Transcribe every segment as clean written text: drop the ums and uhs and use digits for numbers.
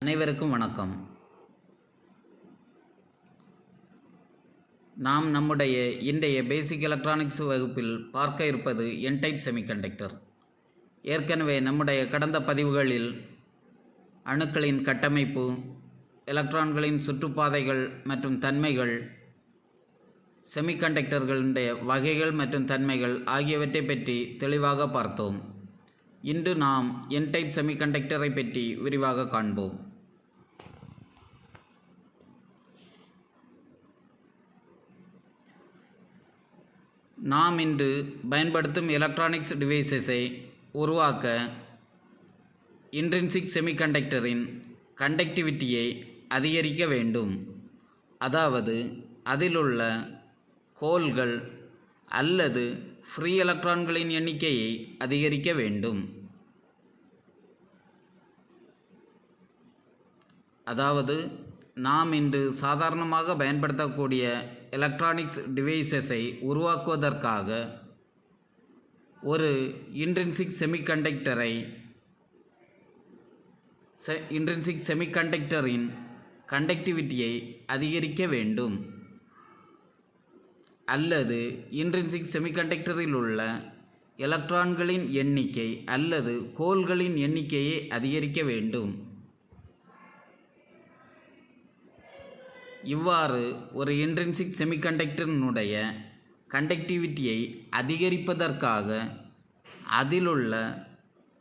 அனைவருக்கும் வணக்கம். நாம் நம்முடைய இன்றைய பேசிக் எலக்ட்ரானிக்ஸ் வகுப்பில் பார்க்க இருப்பது என்-டைப் செமிகண்டக்டர். ஏற்கனவே நம்முடைய கடந்த பதிவுகளில் அணுக்களின் கட்டமைப்பு, எலக்ட்ரான்களின் சுற்றுப்பாதைகள் மற்றும் தன்மைகள், செமிகண்டக்டர்களுடைய வகைகள் மற்றும் தன்மைகள் ஆகியவற்றை பற்றி தெளிவாக பார்த்தோம். இன்று நாம் என்-டைப் செமிகண்டக்டரை பற்றி விரிவாக காண்போம். நாம் இன்று பயன்படுத்தும் எலக்ட்ரானிக்ஸ் டிவைசஸை உருவாக்க இன்ட்ரின்சிக் செமிகண்டக்டரின் கண்டக்டிவிட்டியை அதிகரிக்க வேண்டும். அதாவது அதிலுள்ள ஹோல்கள் அல்லது ஃப்ரீ எலக்ட்ரான்களின் எண்ணிக்கையை அதிகரிக்க வேண்டும். அதாவது நாம் இன்று சாதாரணமாக பயன்படுத்தக்கூடிய எலக்ட்ரானிக்ஸ் டிவைசஸை உருவாக்குவதற்காக ஒரு இன்ட்ரின்சிக் செமிகண்டக்டரின் கண்டக்டிவிட்டியை அதிகரிக்க வேண்டும். அல்லது இன்ட்ரின்சிக் செமிகண்டக்டரில் உள்ள எலக்ட்ரான்களின் எண்ணிக்கை அல்லது ஹோல்களின் எண்ணிக்கையை அதிகரிக்க வேண்டும். இவ்வாறு ஒரு இன்ட்ரின்சிக் செமிகண்டக்டரினுடைய கண்டக்டிவிட்டியை அதிகரிப்பதற்காக அதிலுள்ள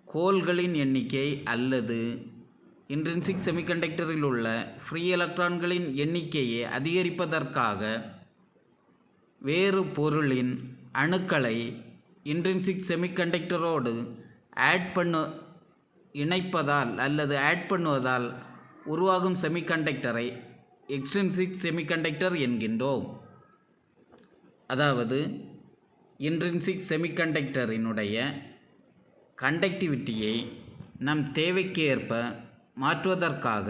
ஹோல்களின் எண்ணிக்கை அல்லது இன்ட்ரின்சிக் செமிகண்டக்டரில் உள்ள ஃப்ரீ எலக்ட்ரான்களின் எண்ணிக்கையை அதிகரிப்பதற்காக வேறு பொருளின் அணுக்களை இன்ட்ரின்சிக் செமிகண்டக்டரோடு ஆட் பண்ணுவதால் உருவாகும் செமிகண்டக்டரை எக்ஸ்ட்ரின்சிக் செமிகண்டக்டர் என்கின்றோம். அதாவது இன்ட்ரின்சிக் செமிகண்டக்டரினுடைய கண்டக்டிவிட்டியை நம் தேவைக்கு ஏற்ப மாற்றுவதற்காக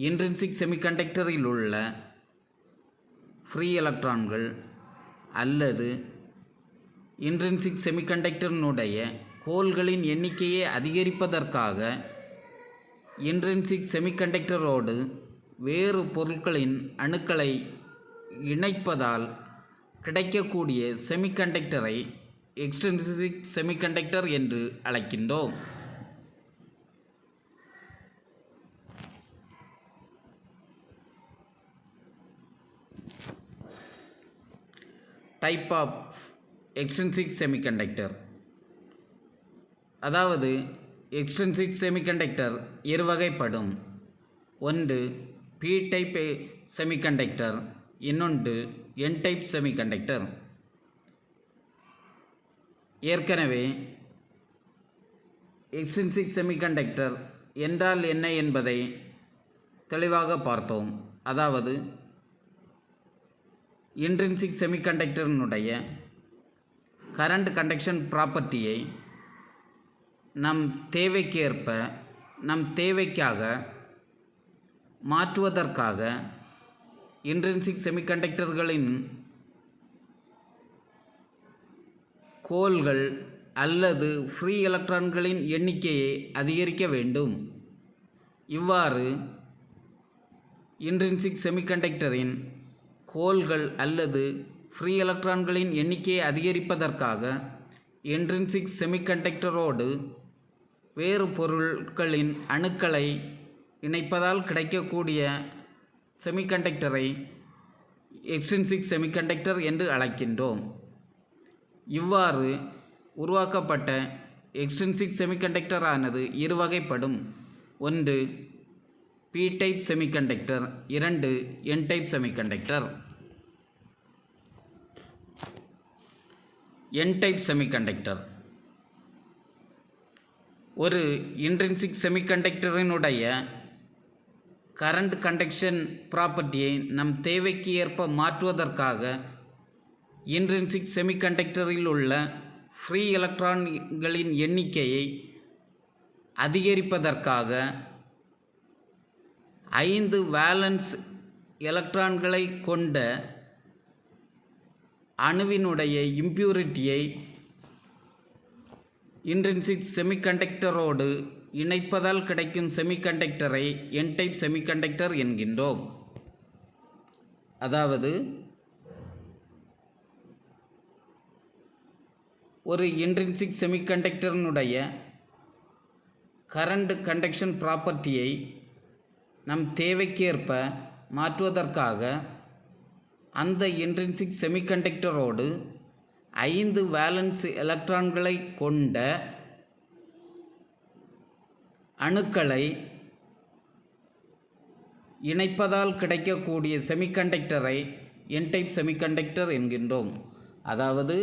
இன்ட்ரின்சிக் செமிகண்டக்டரில் உள்ள ஃப்ரீ எலக்ட்ரான்கள் அல்லது இன்ட்ரின்சிக் செமிகண்டக்டரினுடைய ஹோல்களின் எண்ணிக்கையை அதிகரிப்பதற்காக இன்ட்ரின்சிக் செமிகண்டக்டரோடு வேறு பொருட்களின் அணுக்களை இணைப்பதால் கிடைக்கக்கூடிய செமிகண்டக்டரை எக்ஸ்ட்ரின்சிக் செமிகண்டக்டர் என்று அழைக்கின்றோம். Type of extrinsic semiconductor. அதாவது எக்ஸ்ட்ரின்சிக் செமிகண்டக்டர் இருவகைப்படும். ஒன்று P-டைப் செமிகண்டக்டர், இன்னொன்று N-டைப் செமிகண்டக்டர். ஏற்கனவே எக்ஸ்ட்ரின்சிக் செமிகண்டக்டர் என்றால் என்ன என்பதை தெளிவாக பார்த்தோம். அதாவது இன்ட்ரின்சிக் செமிகண்டக்டரினுடைய கரண்ட் கண்டக்ஷன் ப்ராப்பர்ட்டியை நம் தேவைக்காக மாற்றுவதற்காக இன்ட்ரின்சிக் செமிகண்டக்டர்களின் ஹோல்கள் அல்லது ஃப்ரீ எலக்ட்ரான்களின் எண்ணிக்கையை அதிகரிக்க வேண்டும். இவ்வாறு இன்ட்ரின்சிக் செமிகண்டக்டரின் ஹோல்கள் அல்லது ஃப்ரீ எலக்ட்ரான்களின் எண்ணிக்கையை அதிகரிப்பதற்காக இன்ட்ரின்சிக் செமிகண்டக்டரோடு வேறு பொருட்களின் அணுக்களை இணைப்பதால் கிடைக்கக்கூடிய செமிகண்டக்டரை எக்ஸ்ட்ரின்சிக் செமிகண்டக்டர் என்று அழைக்கின்றோம். இவ்வாறு உருவாக்கப்பட்ட எக்ஸ்ட்ரின்சிக் செமிகண்டக்டரானது இருவகைப்படும். ஒன்று P-டைப் செமிகண்டக்டர், இரண்டு N-டைப் செமிகண்டக்டர். N-டைப் செமிகண்டக்டர் ஒரு இன்ட்ரின்சிக் செமிகண்டக்டரினுடைய கரண்ட் கண்டக்ஷன் ப்ராப்பர்ட்டியை நம் தேவைக்கு ஏற்ப மாற்றுவதற்காக இன்ட்ரின்சிக் செமிகண்டக்டரில் உள்ள ஃப்ரீ எலக்ட்ரான்களின் எண்ணிக்கையை அதிகரிப்பதற்காக 5 வேலன்ஸ் எலக்ட்ரான்களை கொண்ட அணுவினுடைய இம்பியூரிட்டியை இன்ட்ரின்சிக் செமிகண்டக்டரோடு இணைப்பதால் கிடைக்கும் செமிகண்டக்டரை என் டைப் செமிகண்டக்டர் என்கின்றோம். அதாவது ஒரு இன்ட்ரின்சிக் செமிகண்டக்டரினுடைய கரண்ட் கண்டக்ஷன் ப்ராப்பர்ட்டியை நம் தேவைக்கேற்ப மாற்றுவதற்காக அந்த இன்ட்ரின்சிக் செமிகண்டக்டரோடு 5 வேலன்ஸ் எலக்ட்ரான்களை கொண்ட அணுக்களை இணைப்பதால் கிடைக்கக்கூடிய செமிகண்டக்டரை என் டைப் செமிகண்டக்டர் என்கின்றோம். அதாவது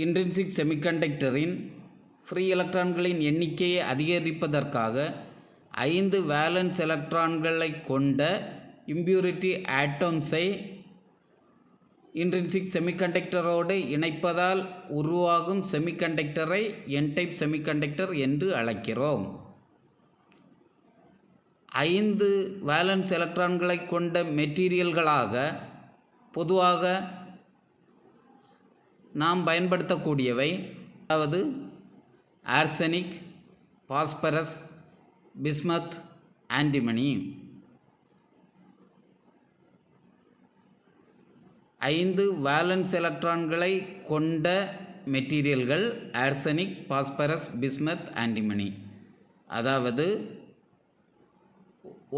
இன்ட்ரின்சிக் செமிகண்டக்டரின் ஃப்ரீ எலக்ட்ரான்களின் எண்ணிக்கையை அதிகரிப்பதற்காக 5 வேலன்ஸ் எலக்ட்ரான்களை கொண்ட இம்பியூரிட்டி ஆட்டம்ஸை இன்ட்ரின்சிக் செமிகண்டக்டரோடு இணைப்பதால் உருவாகும் செமிகண்டக்டரை என் டைப் செமிகண்டக்டர் என்று அழைக்கிறோம். 5 வேலன்ஸ் எலக்ட்ரான்களை கொண்ட மெட்டீரியல்களாக பொதுவாக நாம் பயன்படுத்தக்கூடியவை, அதாவது arsenic, phosphorus, bismuth, antimony. 5 valence எலக்ட்ரான்களை கொண்ட மெட்டீரியல்கள் ஆர்சனிக், பாஸ்பரஸ், பிஸ்மத், ஆன்டிமனி. அதாவது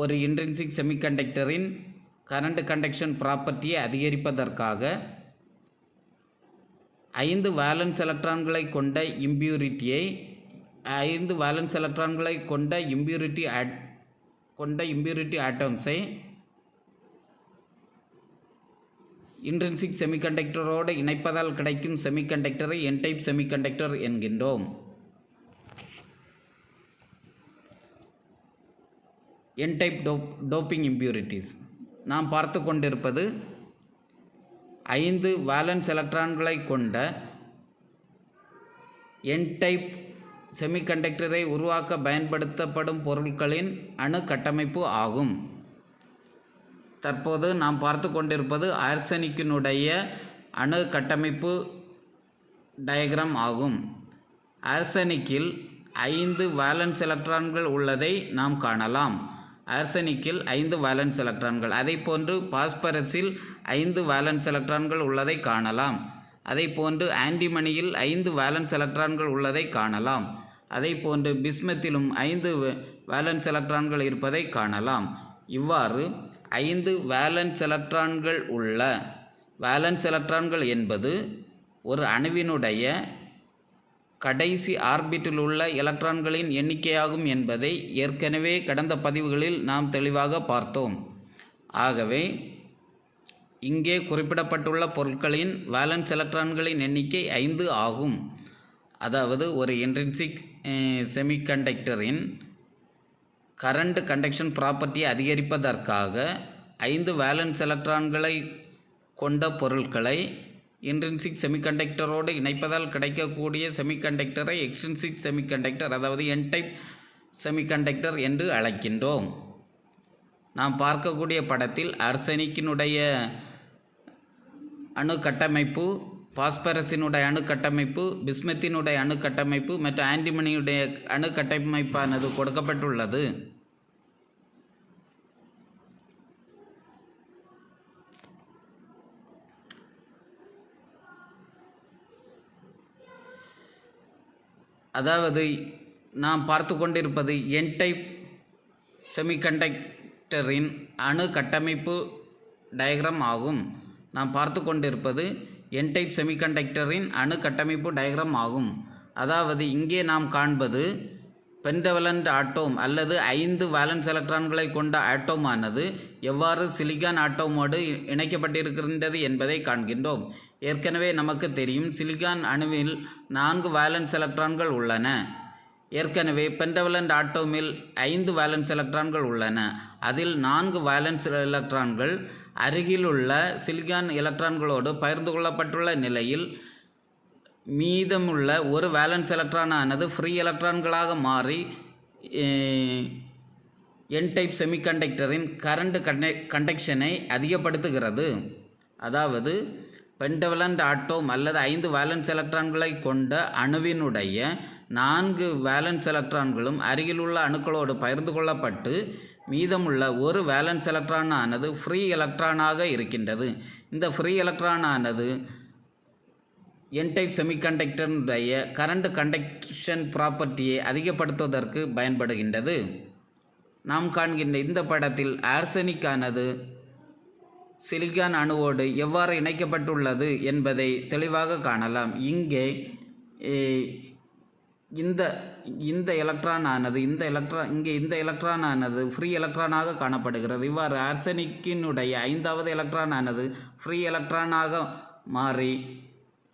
ஒரு இன்ட்ரின்சிக் செமிகண்டக்டரின் கரண்ட் கண்டக்ஷன் ப்ராப்பர்ட்டியை அதிகரிப்பதற்காக 5 வேலன்ஸ் எலக்ட்ரான்களை கொண்ட இம்பியூரிட்டியை 5 வேலன்ஸ் எலக்ட்ரான்களை கொண்ட இம்பியூரிட்டி ஆட்டம்ஸை இன்ட்ரின்சிக் செமிகண்டக்டரோடு இணைப்பதால் கிடைக்கும் செமிகண்டக்டரை என் டைப் செமிகண்டக்டர் என்கின்றோம். என் டைப் டோப்பிங் இம்பியூரிட்டிஸ் நாம் பார்த்து கொண்டிருப்பது 5 வேலன்ஸ் எலக்ட்ரான்களை கொண்ட என் டைப் செமிகண்டக்டரை உருவாக்க பயன்படுத்தப்படும் பொருட்களின் அணு கட்டமைப்பு ஆகும். தற்போது நாம் பார்த்து கொண்டிருப்பது ஆர்சனிக்கினுடைய அணு கட்டமைப்பு டயக்ராம் ஆகும். ஆர்சனிக்கில் 5 வேலன்ஸ் எலக்ட்ரான்கள் உள்ளதை நாம் காணலாம். ஆர்சனிக்கில் 5 வேலன்ஸ் எலக்ட்ரான்கள். அதை போன்று பாஸ்பரஸில் 5 வேலன்ஸ் எலக்ட்ரான்கள் உள்ளதை காணலாம். அதை போன்று ஆன்டிமனியில் 5 வேலன்ஸ் எலக்ட்ரான்கள் உள்ளதை காணலாம். அதை போன்று பிஸ்மத்திலும் 5 வேலன்ஸ் எலக்ட்ரான்கள் இருப்பதை காணலாம். இவ்வாறு 5 வேலன்ஸ் எலக்ட்ரான்கள் உள்ள வேலன்ஸ் எலக்ட்ரான்கள் என்பது ஒரு அணுவினுடைய கடைசி ஆர்பிட்டில் உள்ள எலக்ட்ரான்களின் எண்ணிக்கையாகும் என்பதை ஏற்கனவே கடந்த பதிவுகளில் நாம் தெளிவாக பார்த்தோம். ஆகவே இங்கே குறிப்பிடப்பட்டுள்ள பொருட்களின் வேலன்ஸ் எலக்ட்ரான்களின் எண்ணிக்கை 5 ஆகும். அதாவது ஒரு இன்ட்ரின்சிக் செமிகண்டக்டரின் கரண்ட் கண்டக்ஷன் ப்ராப்பர்ட்டியை அதிகரிப்பதற்காக 5 வேலன்ஸ் எலக்ட்ரான்களை கொண்ட பொருட்களை இன்ட்ரின்சிக் செமிகண்டக்டரோடு இணைப்பதால் கிடைக்கக்கூடிய செமிகண்டக்டரை எக்ஸ்ட்ரின்சிக் செமிகண்டக்டர், அதாவது என் டைப் செமிகண்டக்டர் என்று அழைக்கின்றோம். நாம் பார்க்கக்கூடிய படத்தில் ஆர்சனிக்கினுடைய அணு கட்டமைப்பு, பாஸ்பரஸினுடைய அணு கட்டமைப்பு, பிஸ்மத்தினுடைய அணு கட்டமைப்பு மற்றும் ஆன்டிமனியுடைய அணு கட்டமைப்பானது கொடுக்கப்பட்டுள்ளது. அதாவது நாம் பார்த்து கொண்டிருப்பது என் டைப் செமிகண்டக்டரின் அணு கட்டமைப்பு டயக்ராம் ஆகும். நாம் பார்த்து கொண்டிருப்பது என் டைப் செமிகண்டக்டரின் அணு கட்டமைப்பு டயக்ராம் ஆகும். அதாவது இங்கே நாம் காண்பது பென்டவலண்ட் ஆட்டோம் அல்லது 5 வேலன்ஸ் எலக்ட்ரான்களை கொண்ட ஆட்டோமானது எவ்வாறு சிலிக்கான் ஆட்டோமோடு இணைக்கப்பட்டிருக்கின்றது என்பதை காண்கின்றோம். ஏற்கனவே நமக்கு தெரியும், சிலிக்கான் அணுவில் 4 வேலன்ஸ் எலக்ட்ரான்கள் உள்ளன. ஏற்கனவே பென்டவலண்ட் ஆட்டோமில் 5 வேலன்ஸ் எலக்ட்ரான்கள் உள்ளன. அதில் 4 வேலன்ஸ் எலக்ட்ரான்கள் அருகிலுள்ள சிலிக்கான் எலக்ட்ரான்களோடு பகிர்ந்து கொள்ளப்பட்டுள்ள நிலையில் மீதமுள்ள ஒரு வேலன்ஸ் எலக்ட்ரானானது ஃப்ரீ எலக்ட்ரான்களாக மாறி என் டைப் செமிகண்டக்டரின் கரண்ட் கண்டக்ஷனை அதிகப்படுத்துகிறது. அதாவது பென்டவலண்ட் ஆட்டோம் அல்லது 5 வேலன்ஸ் எலக்ட்ரான்களை கொண்ட அணுவினுடைய 4 வேலன்ஸ் எலக்ட்ரான்களும் அருகிலுள்ள அணுக்களோடு பகிர்ந்து கொள்ளப்பட்டு மீதமுள்ள ஒரு வேலன்ஸ் எலக்ட்ரானானது ஃப்ரீ எலக்ட்ரானாக இருக்கின்றது. இந்த ஃப்ரீ எலக்ட்ரானானது என் டைப் செமிகண்டக்டருடைய கரண்ட் கண்டக்ஷன் ப்ராப்பர்ட்டியை அதிகப்படுத்துவதற்கு பயன்படுகின்றது. நாம் காண்கின்ற இந்த படத்தில் ஆர்சனிக்கானது சிலிக்கான் அணுவோடு எவ்வாறு இணைக்கப்பட்டுள்ளது என்பதை தெளிவாக காணலாம். இங்கே இந்த எலக்ட்ரானானது இந்த எலக்ட்ரானானது ஃப்ரீ எலக்ட்ரானாக காணப்படுகிறது. இவ்வாறு ஆர்சனிக்கினுடைய 5வது எலக்ட்ரானானது ஃப்ரீ எலக்ட்ரானாக மாறி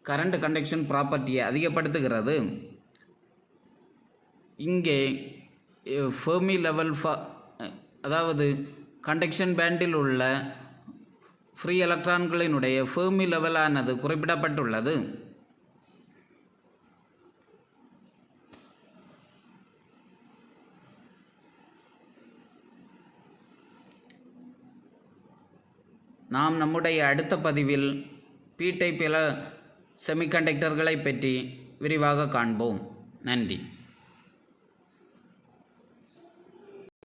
கரண்ட் கண்டக்ஷன் ப்ராப்பர்ட்டியை அதிகப்படுத்துகிறது. இங்கே ஃபெர்மி லெவல் அதாவது கண்டக்ஷன் பேண்டில் உள்ள ஃப்ரீ எலக்ட்ரான்களினுடைய ஃபெர்மி லெவலானது குறிப்பிடப்பட்டுள்ளது. நாம் நம்முடைய அடுத்த பதிவில் பி டைப் செமிகண்டக்டர்களை பற்றி விரிவாக காண்போம். நன்றி.